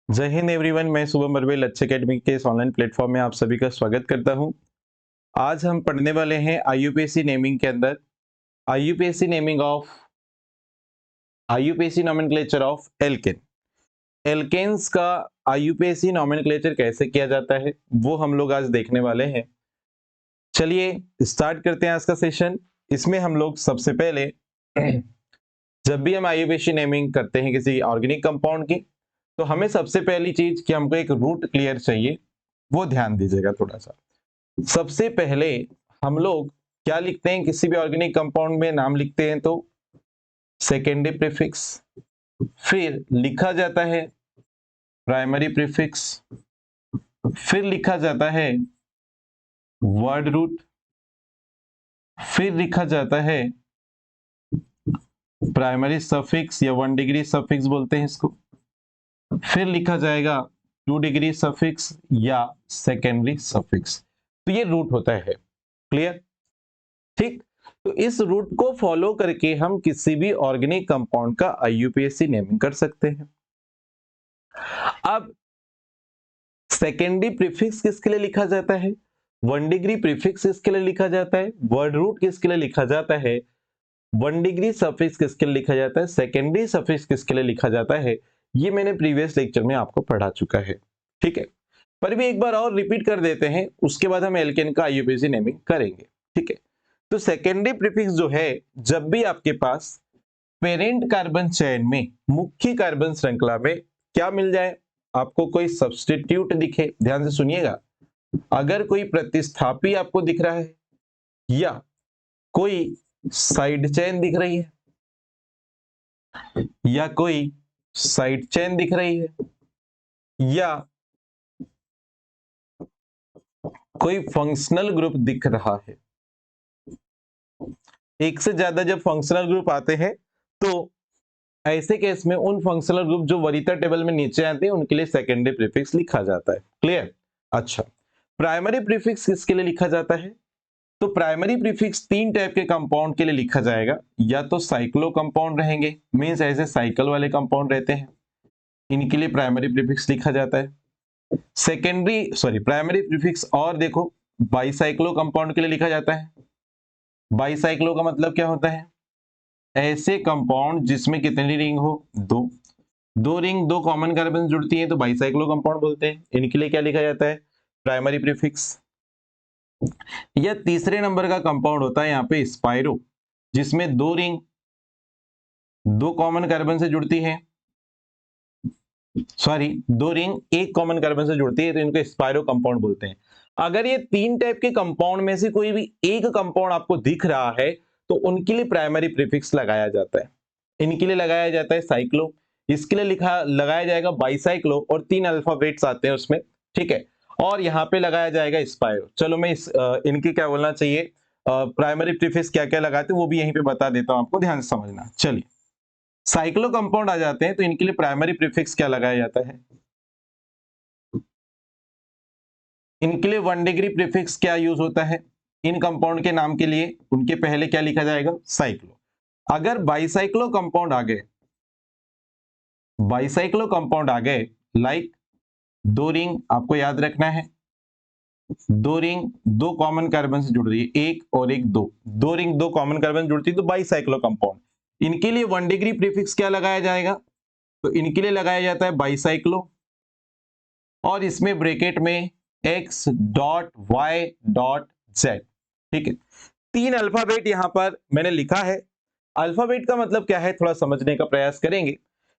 जय हिंद एवरीवन, मैं शुभम बरवेल अच्छे अकेडमी के इस ऑनलाइन प्लेटफॉर्म में आप सभी का स्वागत करता हूं। आज हम पढ़ने वाले हैं आईयूपीएससी नेमिंग के अंदर IUPAC naming of IUPAC nomenclature of alkane. Alkanes का आईयूपीएससी नोमेनक्लेचर कैसे किया जाता है वो हम लोग आज देखने वाले हैं। चलिए स्टार्ट करते हैं आज का सेशन। इसमें हम लोग सबसे पहले जब भी हम आईयूपीएससी नेमिंग करते हैं किसी ऑर्गेनिक कंपाउंड की, तो हमें सबसे पहली चीज कि हमको एक रूट क्लियर चाहिए, वो ध्यान दीजिएगा थोड़ा सा। सबसे पहले हम लोग क्या लिखते हैं, किसी भी ऑर्गेनिक कंपाउंड में नाम लिखते हैं तो सेकेंडरी प्रीफिक्स, फिर लिखा जाता है प्राइमरी प्रीफिक्स, फिर लिखा जाता है वर्ड रूट, फिर लिखा जाता है प्राइमरी सफिक्स या 1 डिग्री सफिक्स बोलते हैं इसको, फिर लिखा जाएगा 2 डिग्री सफिक्स या सेकेंडरी सफिक्स। तो ये रूट होता है। क्लियर? ठीक। तो इस रूट को फॉलो करके हम किसी भी ऑर्गेनिक कंपाउंड का आईयूपीएससी नेमिंग कर सकते हैं। अब सेकेंडरी प्रीफिक्स किसके लिए लिखा जाता है, 1 डिग्री प्रीफिक्स किसके लिए लिखा जाता है, वर्ड रूट किसके लिए लिखा जाता है, 1 डिग्री सफिक्स किसके लिए लिखा जाता है, सेकेंडरी सफिक्स किसके लिए लिखा जाता है, ये मैंने प्रीवियस लेक्चर में आपको पढ़ा चुका है। ठीक है, पर भी एक बार और रिपीट कर देते हैं, उसके बाद हम एल्केन का आईयूपीएससी नेमिंग करेंगे। ठीक है, तो सेकेंडरी प्रीफिक्स जो है, जब भी आपके पास पेरेंट कार्बन चेन में, मुख्य कार्बन श्रृंखला में क्या मिल जाए, आपको कोई सब्स्टिट्यूट दिखे, ध्यान से सुनिएगा, अगर कोई प्रतिस्थापी आपको दिख रहा है या कोई साइड चेन दिख रही है या कोई साइड चेन दिख रही है या कोई फंक्शनल ग्रुप दिख रहा है, एक से ज्यादा जब फंक्शनल ग्रुप आते हैं तो ऐसे केस में उन फंक्शनल ग्रुप जो वरीयता टेबल में नीचे आते हैं उनके लिए सेकेंडरी प्रीफिक्स लिखा जाता है। क्लियर? अच्छा, प्राइमरी प्रीफिक्स किसके लिए लिखा जाता है, तो प्राइमरी प्रीफिक्स 3 टाइप के कंपाउंड के लिए लिखा जाएगा। या तो साइक्लो कंपाउंड रहेंगे, मींस ऐसे साइकिल वाले कंपाउंड रहते हैं, इनके लिए प्राइमरी प्रीफिक्स लिखा जाता है। प्राइमरी प्रीफिक्स और देखो बाइसाइक्लो कंपाउंड के लिए लिखा जाता है। बाइसाइक्लो का मतलब क्या होता है, ऐसे कंपाउंड जिसमें कितनी रिंग हो, दो रिंग, दो कॉमन कार्बन जुड़ती है तो बाइसाइक्लो कंपाउंड बोलते हैं, इनके लिए क्या लिखा जाता है, प्राइमरी प्रीफिक्स। या तीसरे नंबर का कंपाउंड होता है यहाँ पे स्पाइरो, जिसमें दो रिंग दो कॉमन कार्बन से जुड़ती है, दो रिंग एक कॉमन कार्बन से जुड़ती है तो इनको स्पाइरो कंपाउंड बोलते हैं। अगर ये 3 टाइप के कंपाउंड में से कोई भी एक कंपाउंड आपको दिख रहा है तो उनके लिए प्राइमरी प्रीफिक्स लगाया जाता है। इनके लिए लगाया जाता है साइक्लो, इसके लिए लगाया जाएगा बाइसाइक्लो और 3 अल्फाबेट्स आते हैं उसमें। ठीक है, और यहाँ पे लगाया जाएगा स्पाइरो। चलो मैं इनकी क्या बोलना चाहिए, प्राइमरी प्रीफिक्स क्या क्या लगाते हैं वो भी यहीं पे बता देता हूं आपको, ध्यान से समझना। चलिए साइक्लो कंपाउंड आ जाते हैं तो इनके लिए प्राइमरी प्रीफिक्स क्या लगाया जाता है, इनके लिए 1 डिग्री प्रीफिक्स क्या यूज होता है, इन कंपाउंड के नाम के लिए उनके पहले क्या लिखा जाएगा, साइक्लो। अगर बाइसाइक्लो कंपाउंड आ गए, लाइक दो रिंग, आपको याद रखना है, दो रिंग दो कॉमन कार्बन से जुड़ रही है, एक और एक, दो रिंग दो कॉमन कार्बन जुड़ती है तो बाइसाइक्लो कंपाउंड, इनके लिए 1 डिग्री प्रीफिक्स क्या लगाया जाएगा, तो इनके लिए लगाया जाता है बाइसाइक्लो और इसमें ब्रैकेट में x.y.z। ठीक है, 3 अल्फाबेट यहां पर मैंने लिखा है। अल्फाबेट का मतलब क्या है थोड़ा समझने का प्रयास करेंगे।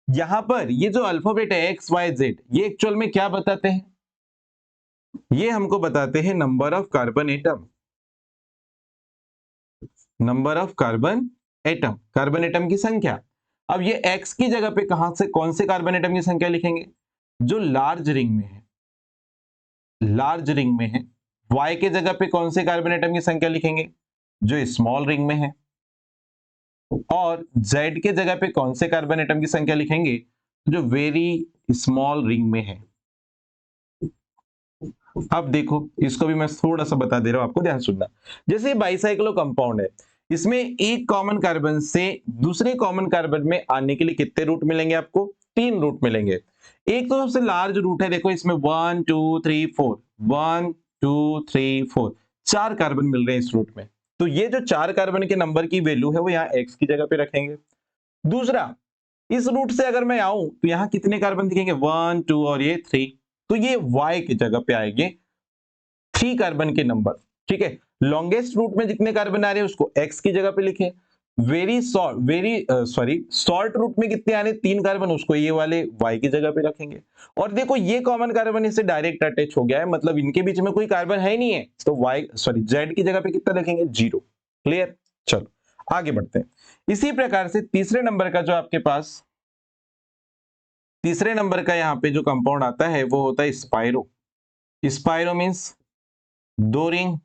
यहां पर ये जो अल्फाबेट है एक्स वाई जेड, ये एक्चुअल में क्या बताते हैं, ये हमको बताते हैं number of carbon atom, number of carbon atom, carbon atom की संख्या। अब ये एक्स की जगह पे कहां से कौन से कार्बन एटम की संख्या लिखेंगे, जो लार्ज रिंग में है, लार्ज रिंग में है। y के जगह पे कौन से कार्बन एटम की संख्या लिखेंगे, जो स्मॉल रिंग में है। और z के जगह पे कौन से कार्बन एटम की संख्या लिखेंगे, जो वेरी स्मॉल रिंग में है। अब देखो इसको भी मैं थोड़ा सा बता दे रहा हूं आपको, ध्यान सुनना। जैसे बाइसाइक्लो कंपाउंड है, इसमें एक कॉमन कार्बन से दूसरे कॉमन कार्बन में आने के लिए कितने रूट मिलेंगे आपको? 3 रूट मिलेंगे। एक तो सबसे लार्ज रूट है, देखो इसमें 1 2 3 4 1 2 3 4 4 कार्बन मिल रहे हैं इस रूट में। तो ये जो 4 कार्बन के नंबर की वैल्यू है वो यहाँ x की जगह पे रखेंगे। दूसरा, इस रूट से अगर मैं आऊं तो यहाँ कितने कार्बन दिखेंगे? 1 2 और ये 3, तो ये y की जगह पे आएंगे 3 कार्बन के नंबर। ठीक है, लॉन्गेस्ट रूट में जितने कार्बन आ रहे हैं उसको x की जगह पे लिखें। शॉर्ट रूट में कितने आ रहे हैं? 3 कार्बन, उसको ये वाले y की जगह पे रखेंगे। और देखो ये कॉमन कार्बन इससे डायरेक्ट अटैच हो गया है, मतलब इनके बीच में कोई कार्बन है ही नहीं है, तो z की जगह पे कितना रखेंगे? 0। क्लियर? चलो आगे बढ़ते हैं। इसी प्रकार से तीसरे नंबर का जो आपके पास तीसरे नंबर का यहाँ पे जो कंपाउंड आता है वो होता है स्पाइरो। स्पाइरो मीन्स 2 रिंग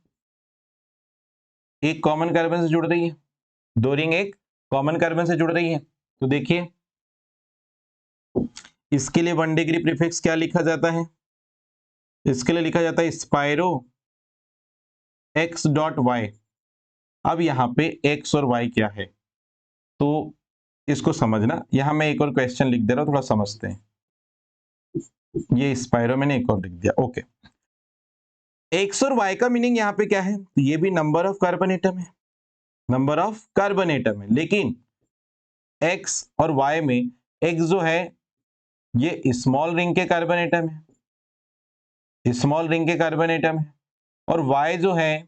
एक कॉमन कार्बन से जुड़ रही है, 2 रिंग एक कॉमन कार्बन से जुड़ रही है। तो देखिए इसके लिए 1 डिग्री प्रीफिक्स क्या लिखा जाता है? इसके लिए लिखा जाता है स्पाइरो x डॉट वाई। अब यहाँ पे x और y क्या है तो इसको समझना, यहां मैं एक और क्वेश्चन लिख दे रहा हूं, थोड़ा समझते हैं। ये स्पाइरो मैंने एक और लिख दिया। ओके, x और y का मीनिंग यहाँ पे क्या है? तो ये भी नंबर ऑफ कार्बन एटम है, नंबर ऑफ कार्बन एटम है, लेकिन x और y में x जो है ये स्मॉल रिंग के कार्बन एटम है, स्मॉल रिंग के कार्बन एटम है, और y जो है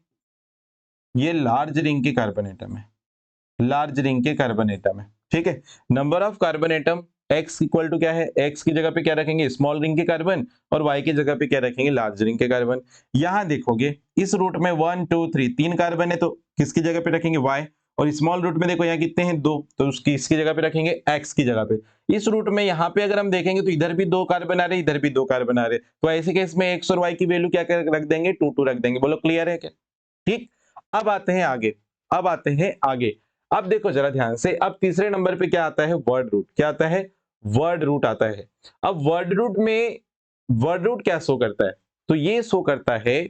ये लार्ज रिंग के कार्बन एटम है, लार्ज रिंग के कार्बन एटम है। ठीक है, number of carbon atom x equal to क्या है? x की जगह पे क्या रखेंगे? स्मॉल रिंग के कार्बन, और y की जगह पे क्या रखेंगे? लार्ज रिंग के कार्बन। यहां देखोगे इस रूट में 1 2 3 3 कार्बन है, तो किसकी जगह पे रखेंगे? y। और स्मॉल रूट में देखो यहाँ कितने हैं? 2, तो उसकी इसकी जगह पे रखेंगे x की जगह पे। इस रूट में यहाँ पे अगर हम देखेंगे तो इधर भी 2 कार्बन आ रहे, इधर भी 2 कार्बन आ रहे, तो ऐसे केस में x और y की वैल्यू क्या रख देंगे? 2 2 रख देंगे। बोलो क्लियर है क्या? ठीक, अब आते हैं आगे, अब आते हैं आगे। अब देखो जरा ध्यान से, अब तीसरे नंबर पे क्या आता है? Word root. क्या आता है? वर्ड रूट आता है। अब वर्ड रूट में वर्ड रूट क्या शो करता है? तो ये शो करता है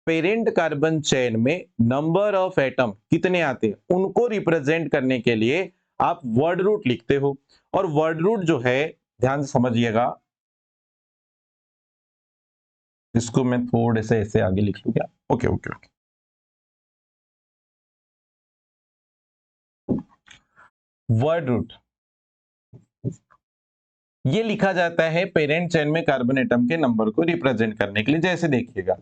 पेरेंट कार्बन चेन में नंबर ऑफ एटम कितने आते हैं उनको रिप्रेजेंट करने के लिए आप वर्ड रूट लिखते हो। और वर्ड रूट जो है, ध्यान से समझिएगा, इसको मैं थोड़े से ऐसे आगे लिख लूं क्या? Okay okay okay. Word root ये लिखा जाता है पेरेंट चेन में कार्बन एटम के नंबर को रिप्रेजेंट करने के लिए। जैसे देखिएगा,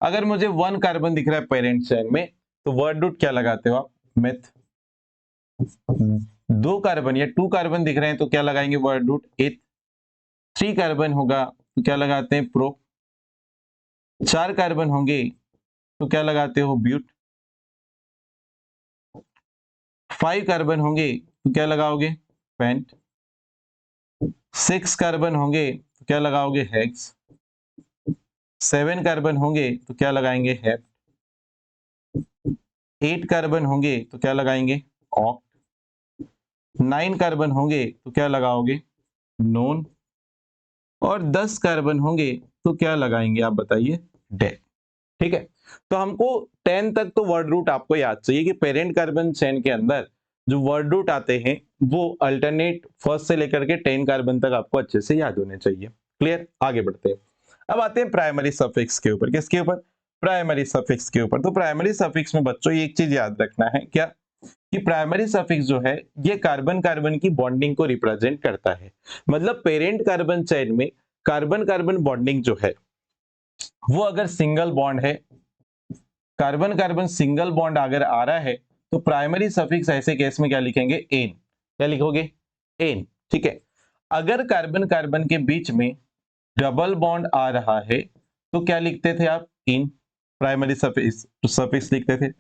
अगर मुझे 1 कार्बन दिख रहा है पेरेंट चेन में, तो वर्ड रूट क्या लगाते हो आप? मेथ। 2 कार्बन या 2 कार्बन दिख रहे हैं तो क्या लगाएंगे? वर्ड रूट एथ। 3 कार्बन होगा तो क्या लगाते हैं? प्रो। 4 कार्बन होंगे तो क्या लगाते हो? ब्यूट। 5 कार्बन होंगे तो क्या लगाओगे? पेंट। 6 कार्बन होंगे तो क्या लगाओगे? हेक्स। 7 कार्बन होंगे तो क्या लगाएंगे? हेप। 8 कार्बन होंगे तो क्या लगाएंगे? ऑक्ट। 9 कार्बन होंगे तो क्या लगाओगे? नोन। और 10 कार्बन होंगे तो क्या लगाएंगे आप बताइए? डेड। ठीक है, तो हमको 10 तक तो वर्ड रूट आपको याद चाहिए कि पेरेंट कार्बन चेन के अंदर जो वर्ड रूट आते हैं वो अल्टरनेट फर्स्ट से लेकर के 10 कार्बन तक आपको अच्छे से याद होने चाहिए। क्लियर? आगे बढ़ते हैं। अब आते हैं प्राइमरी सफिक्स के ऊपर। किसके ऊपर? प्राइमरी सफिक्स के ऊपर। तो प्राइमरी सफिक्स में बच्चों एक चीज याद रखना है, क्या कि प्राइमरी सफिक्स जो है ये कार्बन कार्बन की बॉन्डिंग को रिप्रेजेंट करता है। मतलब पेरेंट कार्बन चेन में कार्बन कार्बन बॉन्डिंग जो है वो अगर सिंगल बॉन्ड है, कार्बन कार्बन सिंगल बॉन्ड अगर आ रहा है, तो प्राइमरी सफिक्स ऐसे केस में क्या लिखेंगे? एन। क्या लिखोगे? एन। ठीक है, अगर कार्बन कार्बन के बीच में डबल बॉन्ड आ रहा है तो क्या लिखते थे आप? इन। प्राइमरी सफिक्स सफिक्स लिखते थे।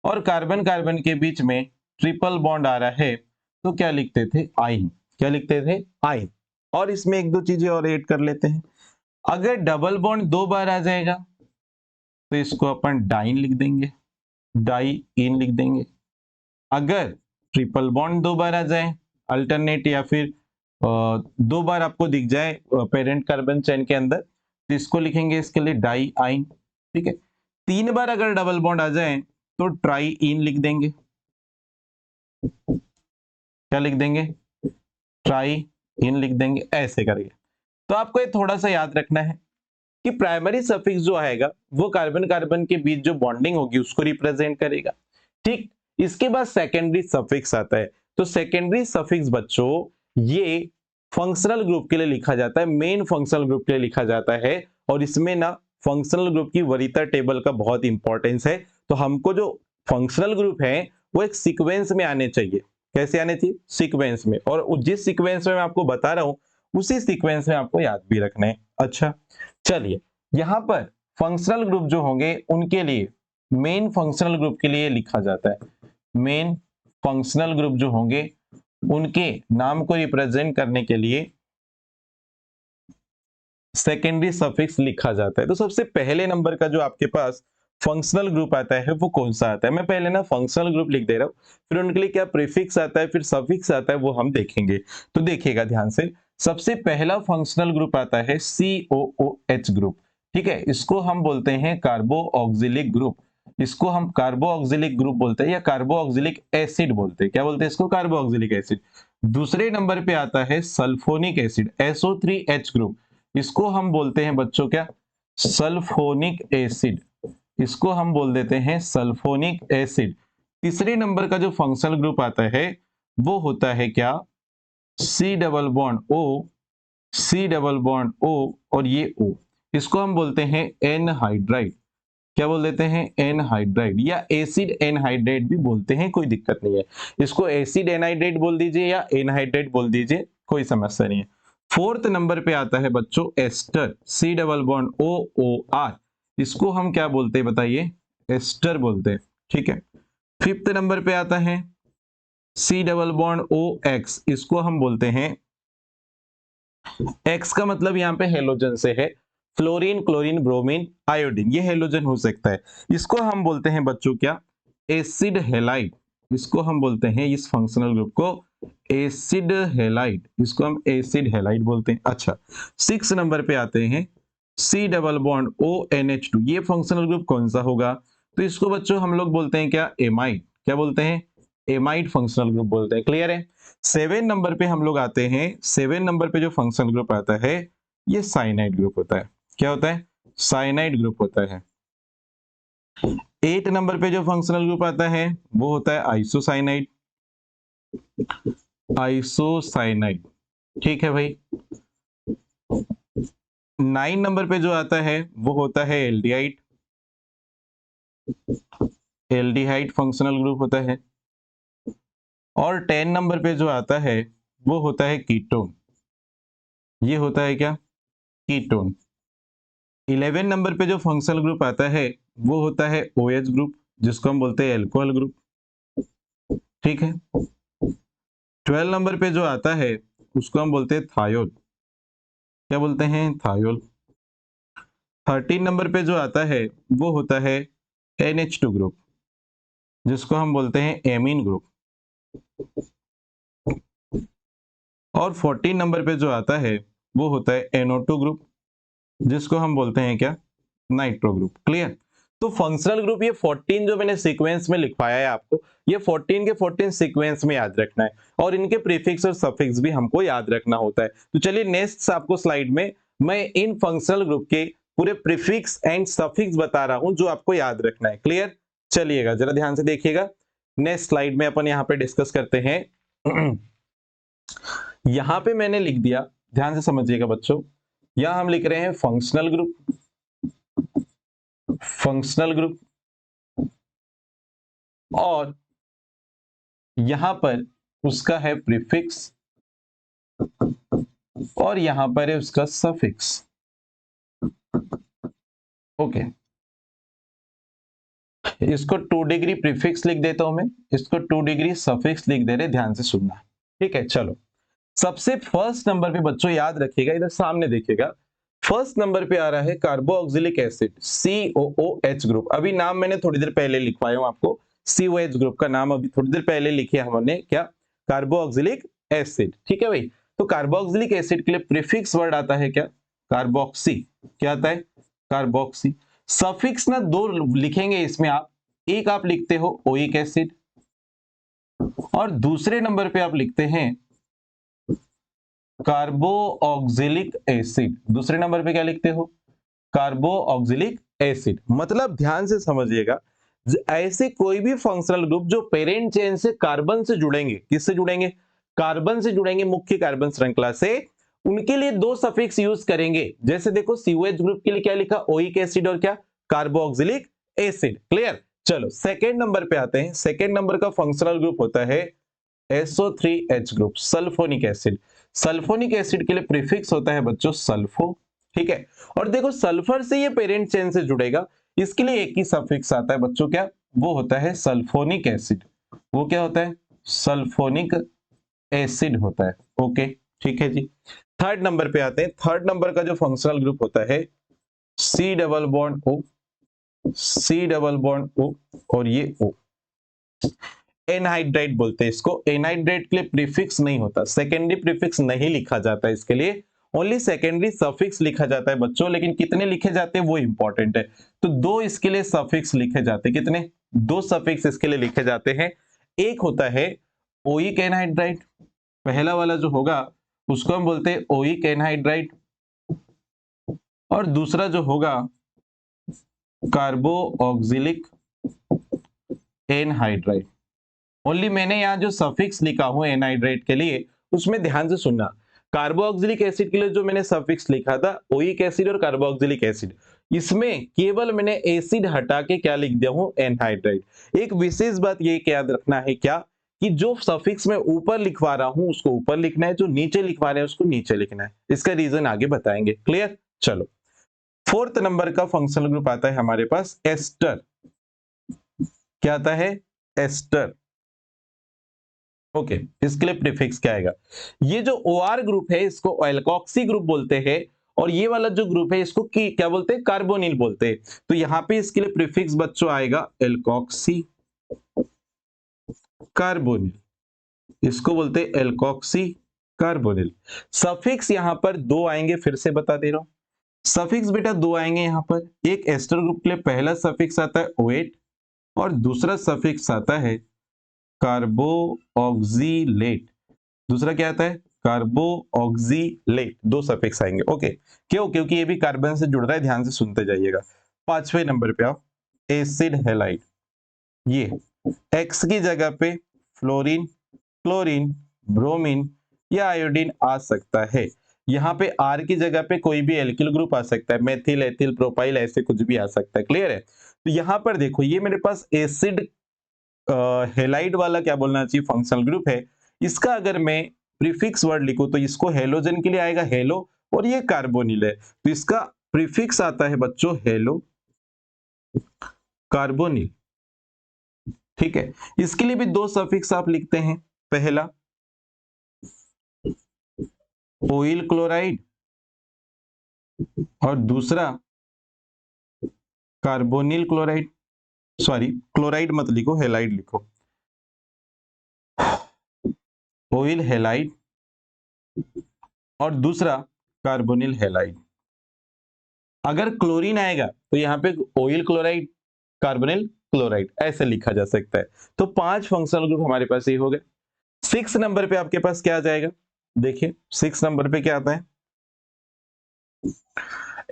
और कार्बन कार्बन के बीच में ट्रिपल बॉन्ड आ रहा है तो क्या लिखते थे? आइन। क्या लिखते थे? आइन। और इसमें एक दो चीजें और ऐड कर लेते हैं। अगर डबल बॉन्ड 2 बार आ जाएगा तो इसको अपन डाइन लिख देंगे, डाई इन लिख देंगे। अगर ट्रिपल बॉन्ड 2 बार आ जाए अल्टरनेट, या फिर 2 बार आपको दिख जाए पेरेंट कार्बन चेन के अंदर, तो इसको लिखेंगे इसके लिए डाई आइन। ठीक है, 3 बार अगर डबल बॉन्ड आ जाए तो ट्राई इन लिख देंगे। क्या लिख देंगे, ट्राई इन लिख देंगे, ऐसे करके। तो आपको ये थोड़ा सा याद रखना है कि प्राइमरी सफिक्स जो आएगा वो कार्बन कार्बन के बीच जो बॉन्डिंग होगी उसको रिप्रेजेंट करेगा। ठीक, इसके बाद सेकेंडरी सफिक्स आता है। तो सेकेंडरी सफिक्स बच्चों ये फंक्शनल ग्रुप के लिए लिखा जाता है, मेन फंक्शनल ग्रुप के लिए लिखा जाता है। और इसमें ना फंक्शनल ग्रुप की वरीयता टेबल का बहुत इंपॉर्टेंस है। तो हमको जो फंक्शनल ग्रुप है वो एक सीक्वेंस में आने चाहिए। कैसे आने चाहिए, सीक्वेंस में। और जिस सीक्वेंस में मैं आपको बता रहा हूं उसी सीक्वेंस में आपको याद भी रखना है। अच्छा चलिए, यहां पर फंक्शनल ग्रुप जो होंगे उनके लिए मेन फंक्शनल ग्रुप के लिए लिखा जाता है, मेन फंक्शनल ग्रुप जो होंगे उनके नाम को रिप्रेजेंट करने के लिए सेकेंडरी सफिक्स लिखा जाता है। तो सबसे पहले नंबर का जो आपके पास फंक्शनल ग्रुप आता है वो कौन सा आता है, मैं पहले ना फंक्शनल ग्रुप लिख दे रहा हूं, फिर उनके लिए क्या प्रीफिक्स आता है, फिर सफिक्स आता है, वो हम देखेंगे। तो देखिएगा ध्यान से, सबसे पहला फंक्शनल ग्रुप आता है COOH ग्रुप। ठीक है, इसको हम बोलते हैं कार्बो ऑक्सिलिक ग्रुप। इसको हम कार्बो ऑक्सिलिक ग्रुप बोलते हैं या कार्बो ऑक्सिलिक एसिड बोलते हैं। क्या बोलते हैं इसको, कार्बो ऑक्सिलिक एसिड। दूसरे नंबर पे आता है सल्फोनिक एसिड, SO3H ग्रुप। इसको हम बोलते हैं बच्चों क्या, सल्फोनिक एसिड। इसको हम बोल देते हैं सल्फोनिक एसिड। तीसरे नंबर का जो फंक्शनल ग्रुप आता है वो होता है क्या, C double bond O, C double bond O और ये O। इसको हम बोलते हैं एनहाइड्राइड। क्या बोल देते हैं, एनहाइड्राइड या एसिड एनहाइड्राइड भी बोलते हैं, कोई दिक्कत नहीं है। इसको एसिड एनहाइड्राइड बोल दीजिए या एनहाइड्राइड बोल दीजिए, कोई समस्या नहीं है। फोर्थ नंबर पे आता है बच्चों ester, C double bond OOR। इसको हम क्या बोलते हैं बताइए, एस्टर बोलते हैं। ठीक है, फिफ्थ नंबर पे आता है C डबल बॉन्ड OX। इसको हम बोलते हैं, X का मतलब यहाँ पे हेलोजन से है, फ्लोरीन क्लोरीन ब्रोमीन आयोडीन, ये हेलोजन हो सकता है। इसको हम बोलते हैं बच्चों क्या, एसिड हेलाइड। इसको हम बोलते हैं, इस फंक्शनल ग्रुप को एसिड हेलाइड, इसको हम एसिड हेलाइड बोलते हैं। अच्छा, 6 नंबर पे आते हैं C डबल बॉन्ड ONH2। ये फंक्शनल ग्रुप कौन सा होगा, तो इसको बच्चों हम लोग बोलते हैं क्या, एमाइड। क्या बोलते हैं, एमाइड फंक्शनल ग्रुप बोलते हैं। क्लियर है। 7 नंबर पे हम लोग आते हैं, 7 नंबर पे जो फंक्शनल ग्रुप आता है ये साइनाइड ग्रुप होता है। क्या होता है, साइनाइड ग्रुप होता है। 8 नंबर पे जो फंक्शनल ग्रुप आता है वो होता है आइसोसाइनाइड, आइसोसाइनाइड। ठीक है भाई। 9 नंबर पे जो आता है वो होता है एल्डिहाइड, एल्डिहाइड फंक्शनल ग्रुप होता है। और 10 नंबर पे जो आता है वो होता है कीटोन, ये होता है क्या, कीटोन। 11 नंबर पे जो फंक्शनल ग्रुप आता है वो होता है OH ग्रुप, जिसको हम बोलते हैं एल्कोहल ग्रुप। ठीक है। 12 नंबर पे जो आता है उसको हम बोलते हैं थायोल। क्या बोलते हैं, थायोल। 13 नंबर पे जो आता है वो होता है NH2 ग्रुप, जिसको हम बोलते हैं एमीन ग्रुप। और 14 नंबर पे जो आता है वो होता है NO2 ग्रुप, जिसको हम बोलते हैं क्या, नाइट्रो ग्रुप। क्लियर। तो फंक्शनल ग्रुप ये 14 जो मैंने सीक्वेंस में लिखवाया है आपको, ये 14 के 14 सीक्वेंस में याद रखना है। और इनके प्रीफिक्स और सफिक्स भी हमको याद रखना होता है। तो चलिए नेक्स्ट आपको स्लाइड में मैं इन फंक्शनल ग्रुप के पूरे प्रीफिक्स एंड सफिक्स बता रहा हूं जो आपको याद रखना है। क्लियर। चलिएगा जरा ध्यान से देखिएगा, नेक्स्ट स्लाइड में अपन यहाँ पे डिस्कस करते हैं। यहां पे मैंने लिख दिया, ध्यान से समझिएगा बच्चों, यहां हम लिख रहे हैं फंक्शनल ग्रुप, फंक्शनल ग्रुप। और यहां पर उसका है प्रीफिक्स और यहां पर है उसका सफिक्स। ओके, इसको 2 डिग्री प्रीफिक्स लिख देता हूं मैं, इसको 2 डिग्री सफिक्स लिख दे रहे, ध्यान से सुनना। ठीक है, चलो सबसे फर्स्ट नंबर पे बच्चों याद रखिएगा, इधर सामने देखिएगा, फर्स्ट नंबर पे आ रहा है कार्बोक्सिलिक एसिड COOH ग्रुप। अभी नाम मैंने थोड़ी देर पहले लिखवाया हूं आपको, COH ग्रुप का नाम अभी थोड़ी देर पहले लिखे हमने, क्या, कार्बोक्सिलिक एसिड। ठीक है भाई। तो कार्बोक्सिलिक एसिड के लिए प्रीफिक्स वर्ड आता है क्या, कार्बोक्सी। क्या आता है, कार्बोक्सी। सफिक्स ना 2 लिखेंगे इसमें आप, एक आप लिखते हो ओइक एसिड, और दूसरे नंबर पे आप लिखते हैं कार्बो ऑक्सिलिक एसिड। दूसरे नंबर पे क्या लिखते हो? कार्बो ऑक्सिलिक एसिड। मतलब ध्यान से समझिएगा, ऐसे कोई भी फंक्शनल ग्रुप जो पेरेंट चेन से कार्बन से जुड़ेंगे, किससे जुड़ेंगे? कार्बन से जुड़ेंगे, मुख्य कार्बन श्रृंखला से, उनके लिए दो सफिक्स यूज करेंगे। जैसे देखो COH ग्रुप के लिए क्या लिखा? ओइक एसिड और क्या? Carboxylic acid. क्लियर? चलो सेकेंड नंबर पे आते हैं। सेकेंड नंबर का फंक्शनल ग्रुप होता है SO3H group, sulphonic acid. Sulphonic acid के लिए प्रीफिक्स होता है बच्चों सल्फो। ठीक है, और देखो सल्फर से ये पेरेंट चेन से जुड़ेगा, इसके लिए एक ही सफिक्स आता है बच्चों, क्या? वो होता है सल्फोनिक एसिड। वो क्या होता है? सल्फोनिक एसिड होता है। ओके, ठीक है जी। थर्ड नंबर पे आते हैं। थर्ड नंबर का जो फंक्शनल ग्रुप होता है C double bond O, C double bond O और ये O, एनहाइड्राइड बोलते हैं इसको। एनहाइड्राइड के लिए प्रीफिक्स नहीं होता, सेकेंडरी प्रीफिक्स नहीं लिखा जाता इसके लिए, ओनली सेकेंडरी सफिक्स लिखा जाता है बच्चों। लेकिन कितने लिखे जाते हैं वो इंपॉर्टेंट है। तो दो इसके लिए सफिक्स लिखे जाते हैं। कितने? दो सफिक्स इसके लिए लिखे जाते हैं। एक होता है ओइक एनहाइड्राइड, पहला वाला जो होगा उसको हम बोलते हैं ओइक एनहाइड्राइड, और दूसरा जो होगा कार्बो ऑक्सिलिक एनहाइड्राइड। ओनली मैंने यहाँ जो सफिक्स लिखा हूं एनहाइड्राइड के लिए, उसमें ध्यान से सुनना। कार्बोक्सिलिक एसिड के लिए जो मैंने सफिक्स लिखा था ओइक एसिड और कार्बोक्सिलिक एसिड, इसमें केवल मैंने एसिड हटा के क्या लिख दिया हूं? एनहाइड्राइड। एक विशेष बात ये याद रखना है क्या, कि जो सफिक्स मैं ऊपर लिखवा रहा हूं उसको ऊपर लिखना है, जो नीचे लिखवा रहे हैं उसको नीचे लिखना है। इसका रीजन आगे बताएंगे। क्लियर? चलो फोर्थ नंबर का फंक्शनल ग्रुप आता है हमारे पास एस्टर। क्या आता है? एस्टर। ओके, इसके लिए प्रीफिक्स क्या आएगा? ये जो OR ग्रुप है इसको एल्कोक्सी ग्रुप बोलते हैं, और ये वाला जो ग्रुप है इसको क्या बोलते हैं? कार्बोनिल बोलते हैं। तो यहां पे इसके लिए प्रीफिक्स बच्चों आएगा एल्कोक्सी कार्बोनिल, इसको बोलते हैं एल्कोक्सी कार्बोनिल। सफिक्स यहां पर दो आएंगे, फिर से बता दे रहा हूं। सफिक्स बेटा दो आएंगे यहां पर। एक एस्टर ग्रुप के लिए पहला सफिक्स आता है OH और दूसरा सफिक्स आता है कार्बो ऑक्सिलेट। दूसरा क्या आता है? कार्बो ऑक्सिलेट। दो सफिक्स आएंगे। ओके, क्यों? क्योंकि ये भी कार्बन से जुड़ रहा है, ध्यान से सुनते जाइएगा। पांचवें नंबर पे आओ, एसिड हैलाइड। ये एक्स की जगह पे फ्लोरीन, क्लोरीन, ब्रोमीन या आयोडीन आ सकता है। यहाँ पे आर की जगह पे कोई भी एल्किल ग्रुप आ सकता है, मेथिल, एथिल, प्रोपाइल, ऐसे कुछ भी आ सकता है। क्लियर है? तो यहाँ पर देखो ये मेरे पास एसिड हेलाइड वाला क्या बोलना चाहिए? फंक्शनल ग्रुप है। इसका अगर मैं प्रीफिक्स वर्ड लिखूं तो इसको हेलोजन के लिए आएगा हेलो, और ये कार्बोनिल है तो इसका प्रीफिक्स आता है बच्चों हेलो कार्बोनिल। ठीक है, इसके लिए भी दो सफिक्स आप लिखते हैं। पहला ऑयल क्लोराइड और दूसरा कार्बोनिल क्लोराइड। सॉरी, क्लोराइड मत लिखो, हेलाइड लिखो। ऑयल हेलाइड और दूसरा कार्बोनिल हेलाइड। अगर क्लोरीन आएगा तो यहाँ पे ऑयल क्लोराइड, कार्बोनिल क्लोराइड, ऐसे लिखा जा सकता है। तो पांच फंक्शनल ग्रुप हमारे पास ये हो गए। 6 नंबर पे आपके पास क्या आ जाएगा? देखिए 6 नंबर पे क्या आता है?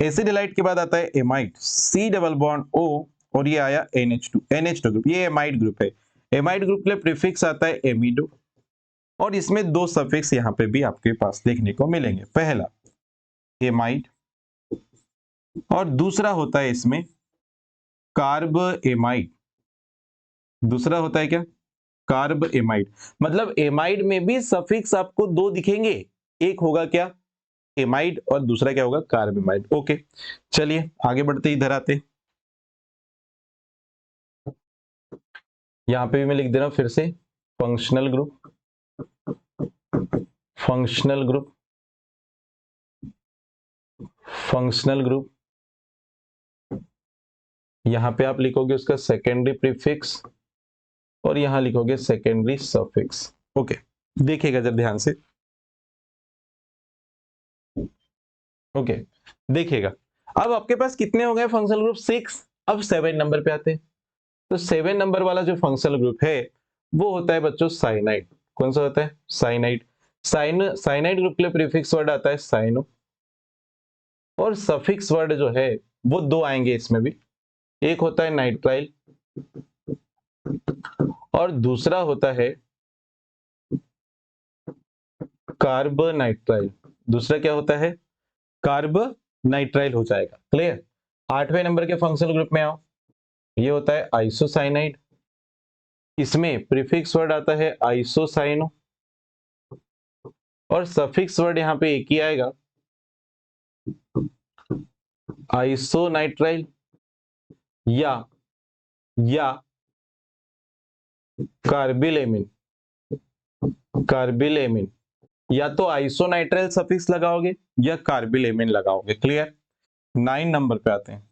एसिड हैलाइड के बाद आता है amide, C double bond O और ये आया NH2 ग्रुप। ये एमाइड ग्रुप है। एमाइड ग्रुप के लिए प्रीफिक्स आता है एमिडो, और इसमें दो सफिक्स यहाँ पे भी आपके पास देखने को मिलेंगे। पहला एमाइड और दूसरा होता है इसमें कार्ब एमाइड। दूसरा होता है क्या? Carb amide. मतलब एमाइड में भी सफिक्स आपको दो दिखेंगे, एक होगा क्या? एमाइड और दूसरा क्या होगा? Carb amide. ओके, चलिए आगे बढ़ते इधर आते। यहां पे भी मैं लिख दे रहा हूं फिर से functional group, functional group, functional group. यहां पे आप लिखोगे उसका सेकेंडरी प्रीफिक्स और यहां लिखोगे सेकेंडरी सफिक्स। ओके, देखिएगा जब ध्यान से। ओके, देखिएगा अब आपके पास कितने हो गए फंक्शनल ग्रुप? 6। अब 7 नंबर पे आते हैं। तो 7 नंबर वाला जो फंक्शनल ग्रुप है वो होता है बच्चों साइनाइड। कौन सा होता है? साइनाइड। साइनाइड ग्रुप के लिए प्रीफिक्स वर्ड आता है साइनो, और सफिक्स वर्ड जो है वो दो आएंगे इसमें भी। एक होता है नाइट्राइल और दूसरा होता है कार्बोनाइट्राइल। दूसरा क्या होता है? कार्बोनाइट्राइल हो जाएगा। क्लियर? 8वें नंबर के फंक्शनल ग्रुप में आओ, ये होता है आइसोसाइनाइड। इसमें प्रीफिक्स वर्ड आता है आइसोसाइनो और सफिक्स वर्ड यहां पे एक ही आएगा, आइसोनाइट्राइल या कार्बिलेमिन। कार्बिलेमिन, या तो आइसोनाइट्राइल सफिक्स लगाओगे या कार्बिलेमिन लगाओगे। क्लियर? 9 नंबर पे आते हैं।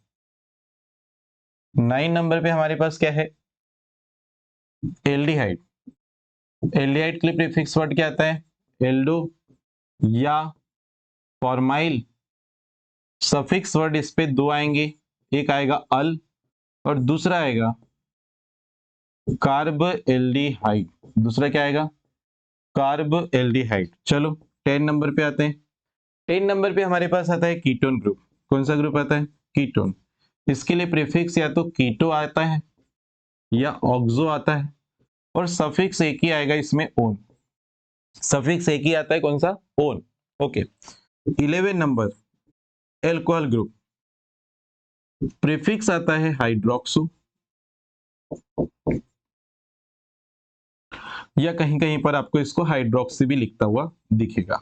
9 नंबर पे हमारे पास क्या है? एल्डिहाइड। एल्डिहाइड के लिए प्रीफिक्स वर्ड क्या आता है? एल्डो या फॉर्माइल। सफिक्स वर्ड इस पे दो आएंगे, एक आएगा अल और दूसरा आएगा कार्ब एल्डिहाइड। दूसरा क्या आएगा? Carb aldehyde. चलो 10 नंबर पे आते हैं। 10 नंबर पे हमारे पास आता है कीटोन ग्रुप। कौन सा ग्रुप आता है? कीटोन। इसके लिए प्रीफिक्स या तो कीटो आता है या ऑक्सो आता है, और सफिक्स एक ही आएगा इसमें, ओन। सफिक्स एक ही आता है, कौन सा? Own. Okay. 11 number alcohol group. Prefix आता है हाइड्रोक्सो, या कहीं कहीं पर आपको इसको हाइड्रोक्सी भी लिखता हुआ दिखेगा।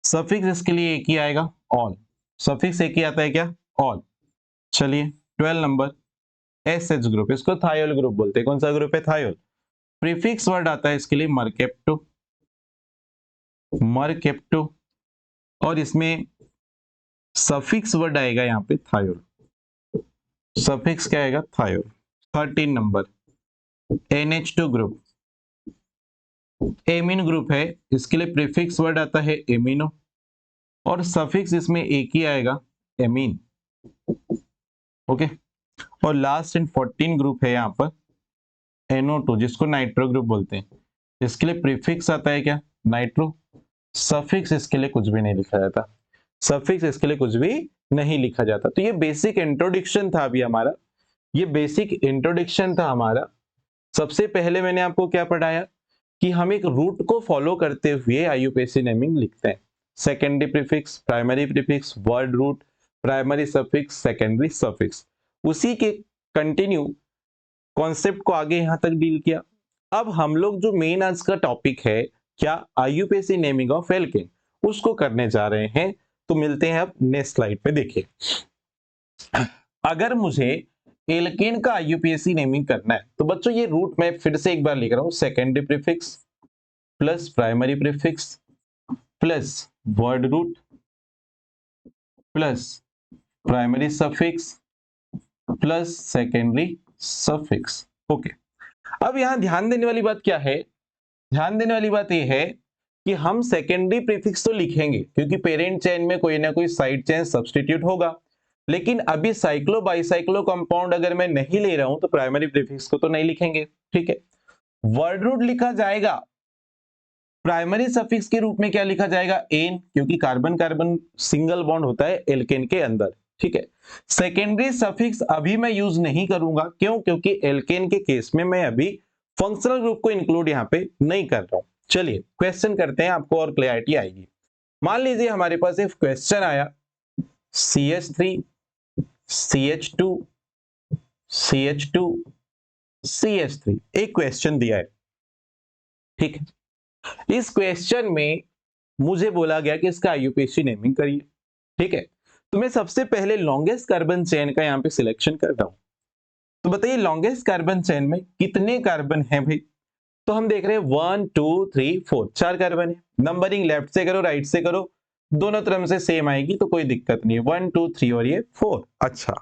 सफिक्स इसके लिए एक ही आएगा, ऑल। सफिक्स एक ही आता है क्या? ऑल। चलिए 12 नंबर एसएच ग्रुप, इसको थायोल ग्रुप बोलते हैं। कौन सा ग्रुप है? थायोल। प्रीफिक्स वर्ड आता है इसके लिए मरकेप्टो, मरकेप्टो, और इसमें सफिक्स वर्ड आएगा यहाँ पे थायोल। सफिक्स क्या आएगा? Thiol. 13 number NH2 group. Amine group है, इसके लिए प्रीफिक्स वर्ड आता है एमिनो और सफिक्स इसमें एक ही आएगा, एमीन। ओके। और लास्ट एंड 14 ग्रुप है यहाँ पर NO2, जिसको नाइट्रो ग्रुप बोलते हैं। इसके लिए प्रीफिक्स आता है क्या? नाइट्रो। सफिक्स इसके लिए कुछ भी नहीं लिखा जाता। सफिक्स इसके लिए कुछ भी नहीं लिखा जाता। तो ये बेसिक इंट्रोडक्शन था अभी हमारा, ये बेसिक इंट्रोडक्शन था हमारा। सबसे पहले मैंने आपको क्या पढ़ाया कि हम एक रूट को फॉलो करते हुए आईयूपीएसी नेमिंग लिखते हैं। Secondary prefix, primary prefix, word root, primary suffix, secondary suffix, उसी के कंटिन्यू कॉन्सेप्ट को आगे यहां तक डील किया। अब हम लोग जो मेन आज का टॉपिक है, क्या? आईयूपीएसी नेमिंग ऑफ एल्केन, उसको करने जा रहे हैं। तो मिलते हैं अब नेक्स्ट स्लाइड पे। देखिए, अगर मुझे एल्केन का आईयूपीएसी नेमिंग करना है तो बच्चों ये रूट मैं फिर से एक बार लिख रहा हूं, secondary prefix plus primary prefix plus word root plus primary suffix plus secondary suffix. Okay. अब यहां ध्यान देने वाली बात क्या है? ध्यान देने वाली बात यह है कि हम सेकेंडरी प्रीफिक्स तो लिखेंगे क्योंकि पेरेंट चेन में कोई ना कोई साइड चेन सब्स्टिट्यूट होगा, लेकिन अभी साइक्लो बाइसाइक्लो कंपाउंड अगर मैं नहीं ले रहा हूं तो प्राइमरी प्रीफिक्स को तो नहीं लिखेंगे। ठीक है। वर्ड रूट लिखा जाएगा, प्राइमरी सफिक्स के रूप में क्या लिखा जाएगा? एन, क्योंकि कार्बन कार्बन सिंगल बॉन्ड होता है एल्केन के अंदर। ठीक है। सेकेंडरी सफिक्स अभी मैं यूज नहीं करूंगा, क्यों? क्योंकि एल्केन के केस में मैं अभी फंक्शनल ग्रुप को इंक्लूड यहां पे नहीं कर रहा हूं। चलिए क्वेश्चन करते हैं, आपको और क्लैरिटी आएगी। मान लीजिए हमारे पास एक क्वेश्चन आया, CH3 CH2 CH2 CH3, एक क्वेश्चन दिया है। ठीक है। इस क्वेश्चन में मुझे बोला गया कि इसका आईयूपीएसी नेमिंग करिए। ठीक है। तो मैं सबसे पहले लॉन्गेस्ट कार्बन चेन का यहां पे सिलेक्शन कर रहा हूं। तो बताइए लॉन्गेस्ट कार्बन चेन में कितने कार्बन हैं भाई? तो हम देख रहे हैं 1 2 3 4, 4 कार्बन है। नंबरिंग लेफ्ट से करो राइट से करो, दोनों तरफ से सेम आएगी तो कोई दिक्कत नहीं है। 1 2 3 और ये 4। अच्छा,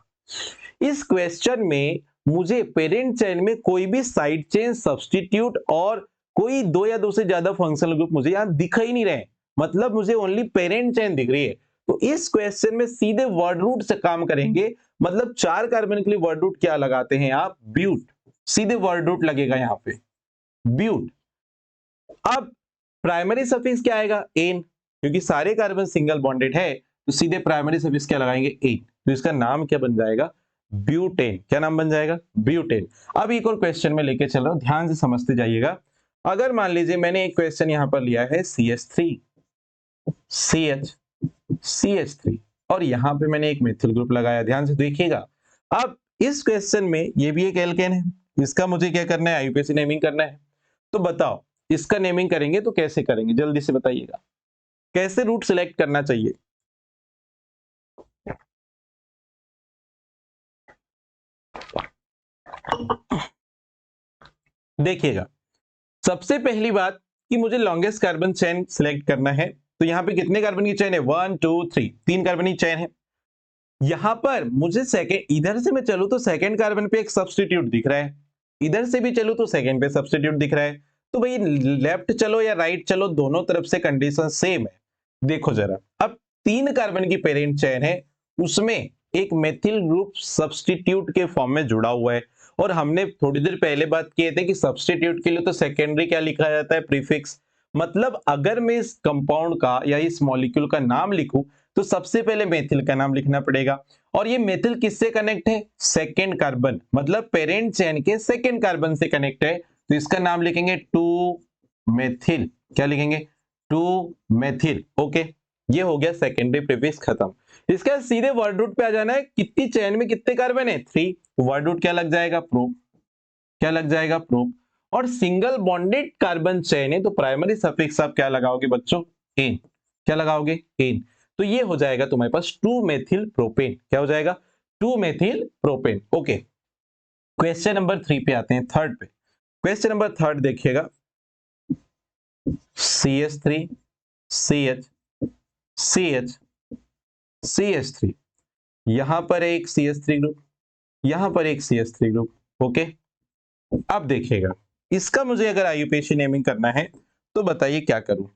इस क्वेश्चन में मुझे पेरेंट चेन में कोई भी साइड चेन सब्स्टिट्यूट और कोई दो या दो से ज्यादा फंक्शनल ग्रुप मुझे यहां दिख ही नहीं रहे, मतलब मुझे ओनली पेरेंट चेन दिख रही है। तो इस क्वेश्चन में सीधे वर्ड रूट से काम करेंगे, मतलब 4 कार्बन के लिए वर्ड रूट क्या लगाते हैं आप? ब्यूट। सीधे वर्ड रूट लगेगा यहाँ पे ब्यूट। अब प्राइमरी सफिक्स क्या आएगा? एन, क्योंकि सारे कार्बन सिंगल बॉन्डेड है तो सीधे प्राइमरी सफिक्स क्या लगाएंगे? एन। तो इसका नाम क्या बन जाएगा? ब्यूटेन। क्या नाम बन जाएगा? ब्यूटेन। अब एक और क्वेश्चन में लेके चल रहा हूं, ध्यान से समझते जाइएगा। अगर मान लीजिए मैंने एक क्वेश्चन यहां पर लिया है CH3 CH3 और यहां पे मैंने एक मेथिल ग्रुप लगाया, ध्यान से देखिएगा। अब इस क्वेश्चन में ये भी एक एल्केन है, इसका मुझे क्या करना है? आईयूपीएसी नेमिंग करना है। तो बताओ इसका नेमिंग करेंगे तो कैसे करेंगे? जल्दी से बताइएगा, कैसे रूट सिलेक्ट करना चाहिए? देखिएगा, सबसे पहली बात कि मुझे लॉन्गेस्ट कार्बन चेन सिलेक्ट करना है। तो यहां पे कितने कार्बन की चेन है? 1 2 3, 3 कार्बन की चेन है। यहां पर मुझे सेकेंड, इधर से मैं चलूं तो सेकेंड कार्बन पे एक सब्स्टिट्यूट दिख रहा है, इधर से भी चलूं तो सेकेंड पे सब्स्टिट्यूट दिख रहा है। तो भाई लेफ्ट चलो या राइट चलो, दोनों तरफ से कंडीशन सेम है। देखो जरा, अब 3 कार्बन की पेरेंट चेन है, उसमें एक मेथिल ग्रुप सब्स्टिट्यूट के फॉर्म में जुड़ा हुआ है। और हमने थोड़ी देर पहले बात किए थे कि सब्स्टिट्यूट के लिए तो सेकेंडरी क्या लिखा जाता है? प्रीफिक्स। मतलब अगर मैं इस कंपाउंड का या इस मॉलिक्यूल का नाम लिखूं तो सबसे पहले मेथिल का नाम लिखना पड़ेगा। और ये मेथिल किससे कनेक्ट है? सेकेंड कार्बन, मतलब पेरेंट चेन के सेकेंड कार्बन से कनेक्ट है। तो इसका नाम लिखेंगे 2 मेथिल। क्या लिखेंगे? 2 मेथिल। ओके, ये हो गया सेकेंडरी प्रीफिक्स खत्म। इसका सीधे वर्ड रूट पे आ जाना है। कितनी चेन में कितने कार्बन है? 3। वर्ड रूट क्या लग जाएगा? प्रोप। क्या लग जाएगा? प्रोप। और सिंगल बॉन्डेड कार्बन चेन है तो प्राइमरी सफिक्स आप क्या लगाओगे बच्चों? एन। क्या लगाओगे? एन। तो ये हो जाएगा तुम्हारे पास 2 मेथिल प्रोपेन। क्या हो जाएगा? 2 methyl propane. Okay, question number 3 पे आते हैं, थर्ड पे। क्वेश्चन नंबर थर्ड देखिएगा, CH3 CH CH CH3, यहां पर एक CH3 ग्रुप, यहां पर एक CH3 ग्रुप। ओके, अब देखिएगा, इसका मुझे अगर आईयूपीएसी नेमिंग करना है तो बताइए क्या करूं?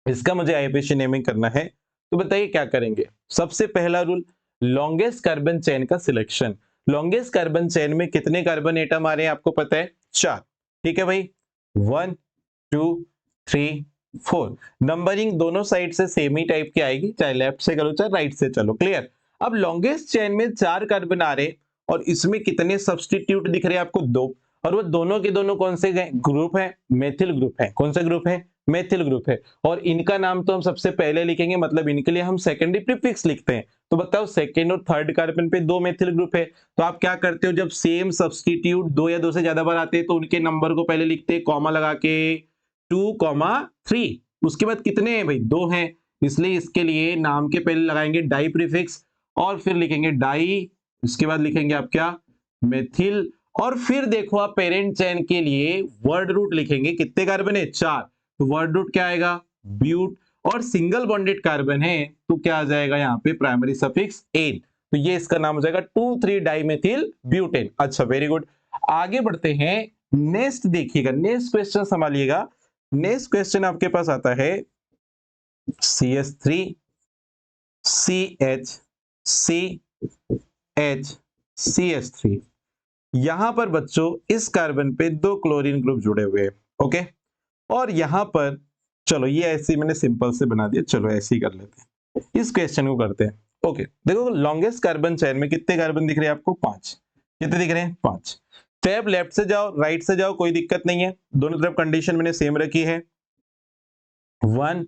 इसका मुझे आईयूपीएसी नेमिंग करना है तो बताइए क्या करेंगे? सबसे पहला रूल, लॉन्गेस्ट कार्बन चेन का सिलेक्शन। लॉन्गेस्ट कार्बन चेन में कितने कार्बन एटम आ रहे हैं आपको पता है? 4। ठीक है भाई, 1 2 3 4। नंबरिंग दोनों साइड से सेम ही टाइप की आएगी, चाहे लेफ्ट से करो चाहे राइट से चलो। क्लियर? अब लॉन्गेस्ट चेन में 4 कार्बन आ रहे और इसमें कितने सब्स्टिट्यूट दिख रहे हैं आपको? 2। और वो दोनों के दोनों कौन से ग्रुप है? मेथिल ग्रुप है। कौन सा ग्रुप है? मेथिल ग्रुप है। और इनका नाम तो हम सबसे पहले लिखेंगे, मतलब इनके लिए हम सेकेंडरी प्रीफिक्स लिखते हैं। तो बताओ सेकेंड और थर्ड कार्बन पे 2 मेथिल ग्रुप है, तो आप क्या करते हो? जब सेम सब्स्टिट्यूट 2 या 2 से ज्यादा बार आते हैं तो उनके नंबर को पहले लिखते हैं कॉमा लगा के, 2,3। उसके बाद कितने हैं भाई? 2 हैं, इसलिए इसके लिए नाम के पहले लगाएंगे डाई प्रीफिक्स और फिर लिखेंगे डाई। इसके बाद लिखेंगे आप क्या? मेथिल। और फिर देखो आप पेरेंट चेन के लिए वर्ड रूट लिखेंगे, कितने कार्बन है? 4। तो वर्ड रूट क्या आएगा? ब्यूट। और सिंगल बॉन्डेड कार्बन है तो क्या आ जाएगा यहाँ पे? Primary suffix ane. तो ये इसका नाम हो जाएगा 2,3 डाइमेथिल ब्यूटेन। अच्छा, वेरी गुड। आगे बढ़ते हैं, नेक्स्ट देखिएगा, नेक्स्ट क्वेश्चन संभालिएगा। नेक्स्ट क्वेश्चन आपके पास आता है CH3 CH CH CH3। यहां पर बच्चों इस कार्बन पे 2 क्लोरीन ग्रुप जुड़े हुए हैं। ओके, और यहां पर चलो ये ऐसे मैंने सिंपल से बना दिया, चलो ऐसे ही कर लेते हैं, इस क्वेश्चन को करते हैं। ओके, देखो लॉन्गेस्ट कार्बन चेन में कितने कार्बन दिख रहे हैं आपको? 5। कितने दिख रहे हैं? 5। टैब लेफ्ट से जाओ राइट से जाओ, कोई दिक्कत नहीं है, दोनों तरफ कंडीशन मैंने सेम रखी है। 1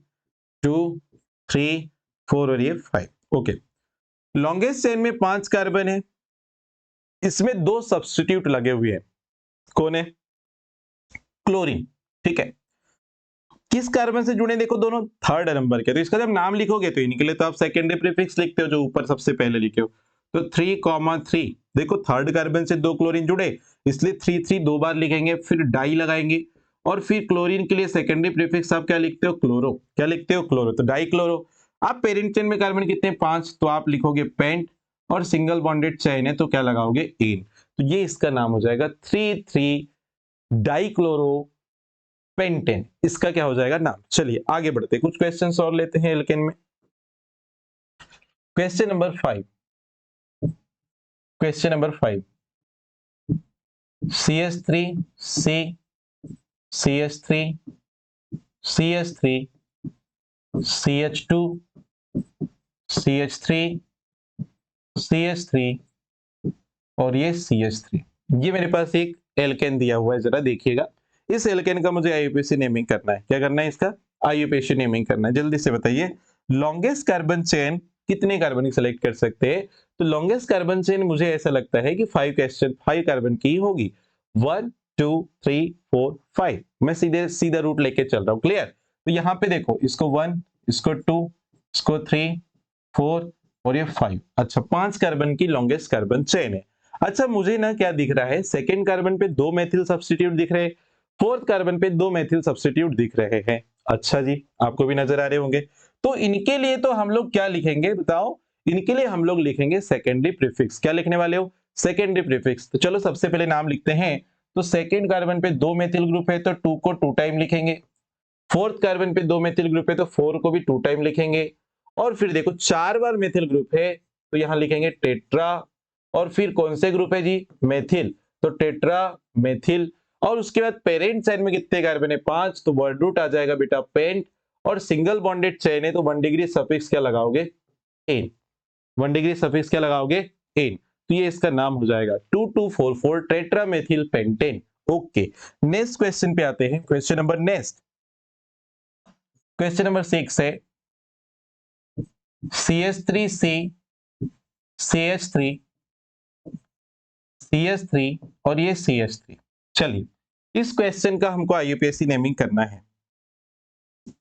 2 3 4 और ये 5। ओके, लॉन्गेस्ट चेन में 5 कार्बन है, इसमें 2 सब्स्टिट्यूट लगे हुए हैं। कौन है? क्लोरीन। ठीक है, किस कार्बन से जुड़े? देखो दोनों थर्ड नंबर के, तो इसका जब नाम लिखोगे तो इनके लिए तो आप सेकेंडरी प्रीफिक्स लिखते हो जो ऊपर सबसे पहले लिखे हो। तो 3,3, देखो थर्ड कार्बन से 2 क्लोरीन जुड़े, इसलिए 3 3 2 बार लिखेंगे, फिर डाई लगाएंगे। और फिर क्लोरीन के लिए सेकेंडरी प्रीफिक्स आप क्या लिखते हो? क्लोरो। क्या लिखते हो? क्लोरो। तो डाई क्लोरो। आप पेरेंट चेन में कार्बन कितने? 5, तो आप लिखोगे पेंट। और सिंगल बॉन्डेड चेन है तो क्या लगाओगे? एन। तो ये इसका नाम हो जाएगा 3,3 डाइक्लोरो पेंटेन। इसका क्या हो जाएगा नाम? चलिए आगे बढ़ते हैं, कुछ क्वेश्चंस और लेते हैं एल्केन में। Question number 5, question number 5, CH3 C CH3 CH3 CH2 CH3 CH3 और ये CH3। ये मेरे पास एक एल्केन दिया हुआ है, जरा देखिएगा। इस एल्केन का मुझे आईयूपीएसी नेमिंग करना है। क्या करना है इसका? आईयूपीएसी नेमिंग करना है। जल्दी से बताइए, लॉन्गेस्ट कार्बन चेन कितने कार्बन की सिलेक्ट कर सकते हैं? तो लॉन्गेस्ट कार्बन चेन मुझे ऐसा लगता है कि 5 कार्बन की होगी। 1 2 3 4 5। मैं सीधा रूट लेके चल रहा हूँ। क्लियर? तो यहाँ पे देखो, इसको 1, इसको 2, इसको 3 4 और ये 5। अच्छा, 5 कार्बन की लॉन्गेस्ट कार्बन चेन है। अच्छा, मुझे ना क्या दिख रहा है, सेकेंड कार्बन पे 2 मेथिल सब्स्टिट्यूट दिख रहे हैं, फोर्थ कार्बन पे 2 मेथिल सब्स्टिट्यूट दिख रहे हैं। अच्छा जी, आपको भी नजर आ रहे होंगे। तो इनके लिए तो हम लोग क्या लिखेंगे बताओ? इनके लिए हम लोग लिखेंगे सेकेंडरी प्रीफिक्स। क्या लिखने वाले हो? Secondary prefix. तो चलो सबसे पहले नाम लिखते हैं। तो सेकेंड कार्बन पे 2 मेथिल ग्रुप है तो 2 को 2 टाइम लिखेंगे। फोर्थ कार्बन पे 2 मेथिल ग्रुप है तो 4 को भी 2 टाइम लिखेंगे। और फिर देखो 4 बार मेथिल ग्रुप है तो यहां लिखेंगे टेट्रा। और फिर कौन से ग्रुप है जी? मेथिल। तो टेट्रा मेथिल। और उसके बाद पेरेंट चेन में कितने कार्बन है? 5। तो वर्ड रूट आ जाएगा बेटा पेंट। और सिंगल बॉन्डेड चेन है तो 1 डिग्री सफिक्स क्या लगाओगे? एन। 1 डिग्री सफिक्स क्या लगाओगे? एन। तो ये इसका नाम हो जाएगा 2244 tetra methyl pentane. Okay, next question पे आते हैं। Question number next, question number 6 है CH3C CH3 CH3 और ये CH3। चलिए, इस क्वेश्चन का हमको आईयूपीएसी नेमिंग करना है।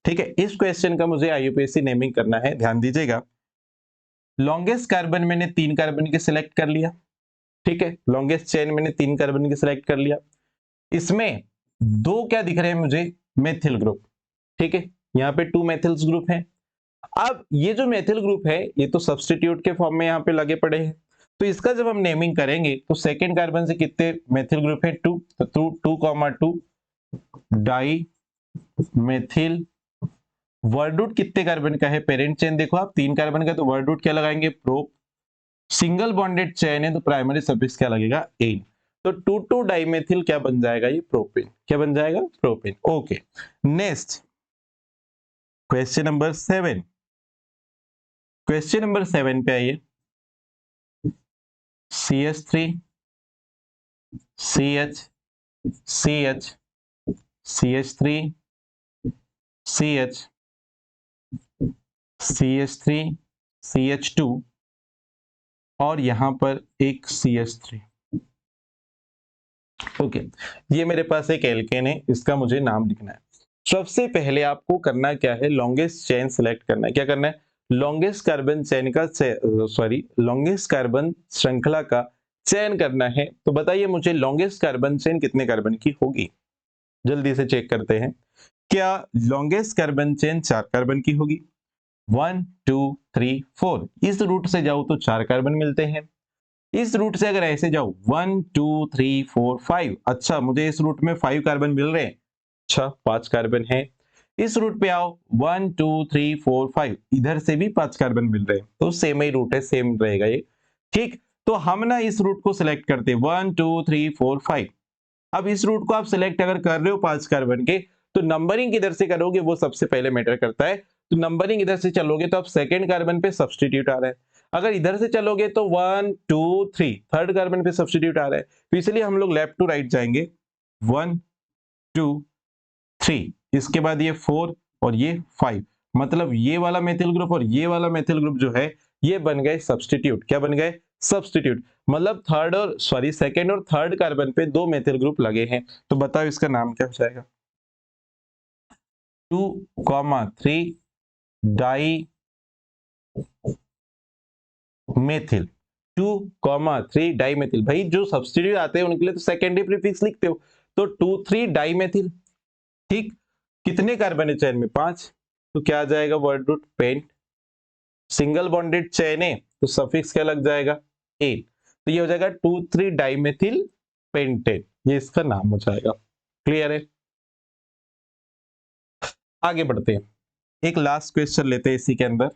ठीक है, इस क्वेश्चन का मुझे आईयूपीएसी नेमिंग करना है। ध्यान दीजिएगा, लॉन्गेस्ट कार्बन मैंने 3 कार्बन की सिलेक्ट कर लिया। ठीक है, लॉन्गेस्ट चेन मैंने 3 कार्बन की सिलेक्ट कर लिया। इसमें 2 क्या दिख रहे हैं मुझे? Methyl group. ठीक है, यहाँ पे 2 मेथिल्स ग्रुप हैं। अब ये जो मेथिल ग्रुप है ये तो सब्स्टिट्यूट के फॉर्म में यहाँ पे लगे पड़े हैं। तो इसका जब हम नेमिंग करेंगे तो सेकेंड कार्बन से कितने मेथिल ग्रुप है? 2। तो 2,2 डाई मेथिल। वर्ड रूट कितने कार्बन का है? पेरेंट चेन देखो आप 3 कार्बन का, तो वर्ड रूट क्या लगाएंगे? प्रोप। सिंगल बॉन्डेड चेन है तो प्राइमरी सफिक्स क्या लगेगा? एन। तो 2,2 डाइमेथिल क्या बन जाएगा? ये प्रोपेन। क्या बन जाएगा? Propane. Okay, next question number 7। Question number 7 पे आइए। CH3 CH CH CH3 CH CH3 CH2 और यहां पर एक CH3। ओके, ये मेरे पास एक एल्केन है, इसका मुझे नाम लिखना है। सबसे पहले आपको करना क्या है? लॉन्गेस्ट चेन सिलेक्ट करना है। क्या करना है? लॉन्गेस्ट कार्बन चेन का लॉन्गेस्ट कार्बन श्रृंखला का चयन करना है। तो बताइए मुझे, लॉन्गेस्ट कार्बन चेन कितने कार्बन की होगी? जल्दी से चेक करते हैं। क्या लॉन्गेस्ट कार्बन चेन 4 कार्बन की होगी? 1 2 3 4। इस रूट से जाओ तो 4 कार्बन मिलते हैं। इस रूट से अगर ऐसे जाओ 1 2 3 4 5। अच्छा, मुझे इस रूट में 5 कार्बन मिल रहे हैं। अच्छा, 5 कार्बन है। इस रूट पे आओ 1 2 3 4 5। इधर से भी 5 कार्बन मिल रहे हैं, तो सेम ही रूट है, सेम रहेगा ये। ठीक, तो हम ना इस रूट को सिलेक्ट करते हैं 1 2 3 4 5। अब इस रूट को आप सिलेक्ट अगर कर रहे हो 5 कार्बन के, तो नंबरिंग किधर से करोगे वो सबसे पहले मैटर करता है। तो नंबरिंग इधर से चलोगे तो आप सेकंड कार्बन पे सब्स्टिट्यूट आ रहा है। अगर इधर से चलोगे तो 1 2 3 थर्ड कार्बन पे सब्स्टिट्यूट आ रहा है। तो इसलिए हम लोग लेफ्ट टू राइट जाएंगे। 1 2 3, इसके बाद ये 4 और ये 5। मतलब ये वाला मेथिल ग्रुप और ये वाला मेथिल ग्रुप जो है ये बन गए सब्स्टिट्यूट। क्या बन गए? सब्स्टिट्यूट। मतलब सेकंड और थर्ड कार्बन पे 2 मेथिल ग्रुप लगे हैं। तो बताओ इसका नाम क्या हो जाएगा? 2,3 डाई मेथिल। 2,3 die methyl. भाई जो सब्स्टिट्यूट आते हैं उनके लिए तो सेकेंडरी प्रीफिक्स लिखते हो। तो 2,3 डाई मेथिल। ठीक, कितने कार्बन है चेन में? 5। तो क्या आ जाएगा? Word root pent. Single bonded chain है तो सफिक्स क्या लग जाएगा? एन। तो ये हो जाएगा 2,3 डाइमेथिल पेंटेन। ये इसका नाम हो जाएगा। क्लियर है? आगे बढ़ते हैं, एक लास्ट क्वेश्चन लेते हैं इसी के अंदर।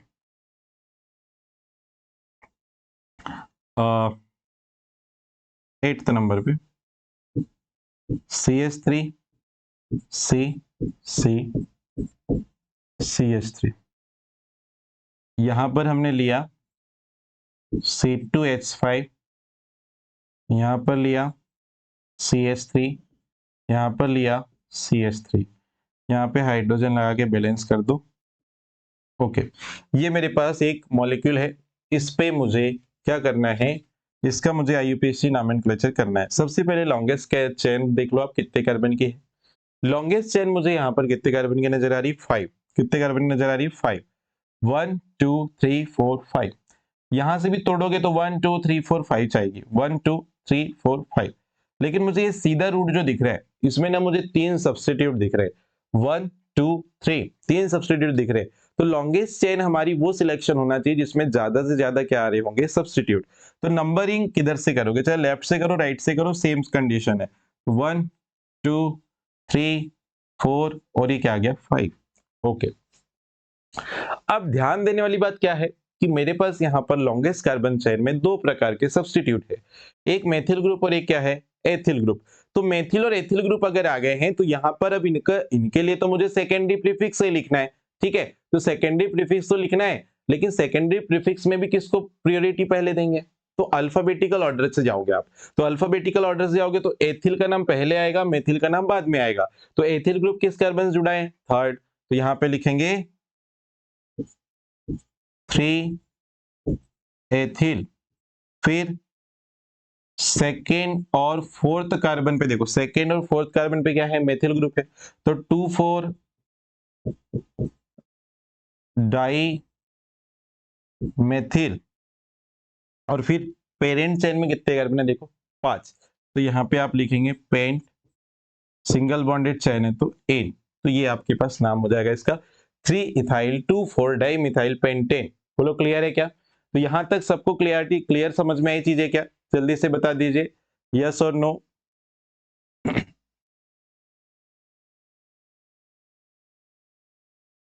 8th नंबर पे CH3 CH3, यहां पर हमने लिया C2H5, यहां पर लिया CH3, यहां पर लिया CH3, यहाँ पे हाइड्रोजन लगा के बैलेंस कर दो। ओके, ये मेरे पास एक मॉलिक्यूल है, इस पे मुझे क्या करना है, इसका मुझे IUPAC नॉमेनक्लेचर करना है। सबसे पहले लॉन्गेस्ट चेन देख लो आप कितने कार्बन की है। लॉन्गेस्ट चेन मुझे यहाँ पर कितने कार्बन की नजर आ रही है, 5। कितने कार्बन की नजर आ रही है, 5। 1 2 3 4 5। यहां से भी तोड़ोगे तो 1 2 3 4 5 चाहिए, 1 2 3 4 5। लेकिन मुझे ये सीधा रूट जो दिख रहा है, इसमें ना मुझे 3 सब्स्टिट्यूट दिख रहे हैं, 1 2 3, 3 सब्स्टिट्यूट दिख रहे हैं। तो लॉन्गेस्ट चेन हमारी वो सिलेक्शन होना चाहिए जिसमें ज्यादा से ज्यादा क्या आ रहे होंगे, सब्स्टिट्यूट। तो नंबरिंग किधर से करोगे, चाहे लेफ्ट से करो राइट से करो, सेम कंडीशन है। 1 2 3 4 और ये क्या आ गया, 5। ओके, अब ध्यान देने वाली बात क्या है कि मेरे पास यहाँ पर लॉन्गेस्ट कार्बन चेन में दो प्रकार के सब्स्टिट्यूट है, एक मेथिल ग्रुप और एक क्या है, एथिल ग्रुप। तो मेथिल और एथिल ग्रुप अगर आ गए हैं तो यहाँ पर अब इनके लिए तो मुझे सेकेंडरी प्रीफिक्स से लिखना है, ठीक है। तो सेकेंडरी प्रीफिक्स तो लिखना है, लेकिन सेकेंडरी प्रीफिक्स में भी किसको प्रायोरिटी पहले देंगे, तो अल्फाबेटिकल ऑर्डर से जाओगे आप। तो अल्फाबेटिकल ऑर्डर से जाओगे तो एथिल का नाम पहले आएगा, मेथिल का नाम बाद में आएगा। तो एथिल ग्रुप किस कार्बन से जुड़ा है, थर्ड। तो यहाँ पे लिखेंगे 3 एथिल। फिर सेकेंड और फोर्थ कार्बन पे देखो, सेकेंड और फोर्थ कार्बन पे क्या है, मेथिल ग्रुप है। तो 2 4 डाई मेथिल। और फिर पेरेंट चेन में कितने कार्बन है देखो, 5। तो यहाँ पे आप लिखेंगे पेंट, सिंगल बॉन्डेड चेन है तो एन। तो ये आपके पास नाम हो जाएगा इसका 3 इथाइल 2 4 डाई मिथाइल पेंटेन। बोलो क्लियर है क्या। तो यहां तक सबको क्लियर समझ में आई चीजें क्या, जल्दी से बता दीजिए, यस और नो।